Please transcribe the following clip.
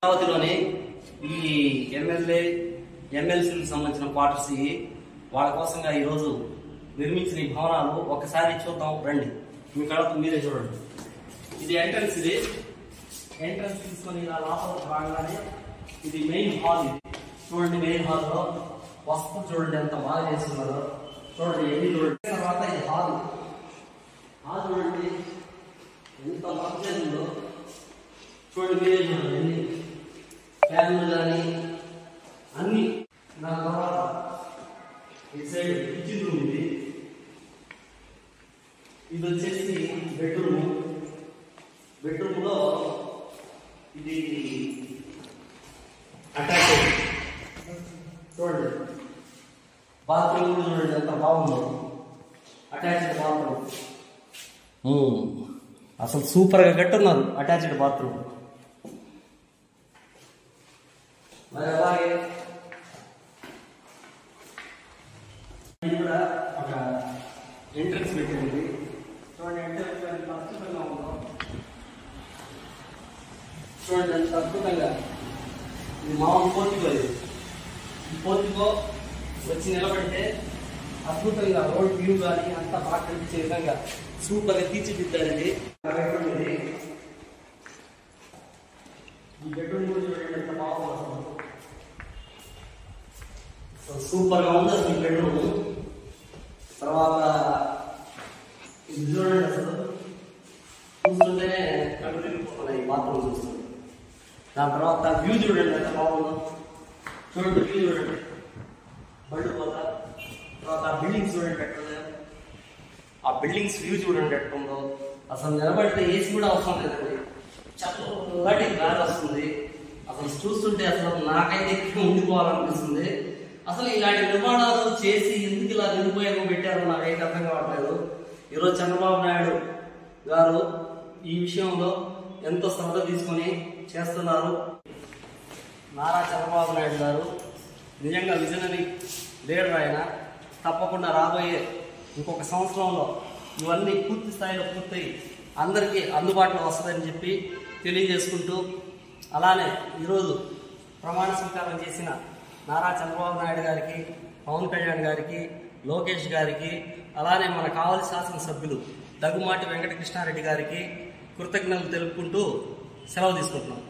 అమరావతిలోని ఈ ఎమ్మెల్యే ఎమ్మెల్సీలకు సంబంధించిన క్వార్టర్స్ వాళ్ళ కోసంగా ఈరోజు నిర్మించిన ఈ భవనాలు ఒకసారి చూద్దాం రండి. మీ కళ్ళతో మీరే చూడండి. ఇది ఎంట్రన్స్. ఇది ఎంట్రన్స్ తీసుకొని ఇలా లోపల రాగానే ఇది మెయిన్ హాల్. ఇది చూడండి, మెయిన్ హాల్లో వస్తువు చూడండి ఎంత బాగా చేస్తున్నారు. చూడండి ఎన్ని చూడండి. తర్వాత ఇది హాల్. హాల్ చూడండి ఎంత బాగా ఉందో. చూడండి మీరే చూడండి, ఎన్ని ఫ్యాన్లు కానీ అన్ని. దాని తర్వాత ఈ సైడ్ కిచెన్ రూమ్. ఇది వచ్చేసి బెడ్రూమ్. బెడ్రూమ్ లో ఇది అటాచ్డ్. చూడండి బాత్రూమ్ చూడండి ఎంత బాగుందో. అటాచ్డ్ బాత్రూమ్ అసలు సూపర్ గా కట్టున్నారు. Attached bathroom. మరి అలాగే ఇది కూడా ఒక ఎంట్రన్స్ పెట్టింది. చూడండి ఎంట్రన్స్ ఎంత అద్భుతంగా ఉందో. చూడండి ఎంత అద్భుతంగా. ఇది మామూలు పోర్టికో. ఈ పోర్టికో వచ్చి నిలబడితే అద్భుతంగా రోడ్ వ్యూ కానీ అంతా బాగా కనిపించే విధంగా సూపర్ గా తీర్చిదిద్దారండి. ఈ బెడ్రూమ్ కూడా చూడండి ఎంత బాగుంది. సూపర్ గా ఉంది అసలు ఈ బెడ్రూమ్. తర్వాత ఇది చూడండి, అసలు చూస్తుంటేనే కళ్ళు తిరిగిపోతున్నాయి ఈ బాత్రూమ్ చూస్తుంది. దాని తర్వాత వ్యూ చూడండి ఎంత బాగుందో. చూడండి వ్యూ చూడండి, బళ్ళు పోతా. తర్వాత ఆ బిల్డింగ్స్ చూడండి ఎట్లుందో. ఆ బిల్డింగ్స్ వ్యూ చూడండి ఎట్లుందో. అసలు నిలబడితే ఏసీ కూడా అవసరం లేదండి, చల్లటి గాలి వస్తుంది. అసలు చూస్తుంటే అసలు నాకైతే ఉండిపోవాలనిపిస్తుంది. అసలు ఇలాంటి నిర్మాణాలు చేసి ఎందుకు ఇలా నిరుపయోగం పెట్టారో నాకైతే అర్థం కావట్లేదు. ఈరోజు చంద్రబాబు నాయుడు గారు ఈ విషయంలో ఎంతో శ్రద్ధ తీసుకొని చేస్తున్నారు. నారా చంద్రబాబు నాయుడు గారు నిజంగా విజనరీ లీడర్. ఆయన తప్పకుండా రాబోయే ఇంకొక సంవత్సరంలో ఇవన్నీ పూర్తి స్థాయిలో పూర్తయి అందరికీ అందుబాటులో వస్తుందని చెప్పి తెలియజేసుకుంటూ, అలానే ఈరోజు ప్రమాణ స్వీకారం చేసిన నారా చంద్రబాబు నాయుడు గారికి, పవన్ కళ్యాణ్ గారికి, లోకేష్ గారికి, అలానే మన కావలి శాసనసభ్యులు దగ్గుమాటి వెంకటకృష్ణారెడ్డి గారికి కృతజ్ఞతలు తెలుపుకుంటూ సెలవు తీసుకుంటున్నాం.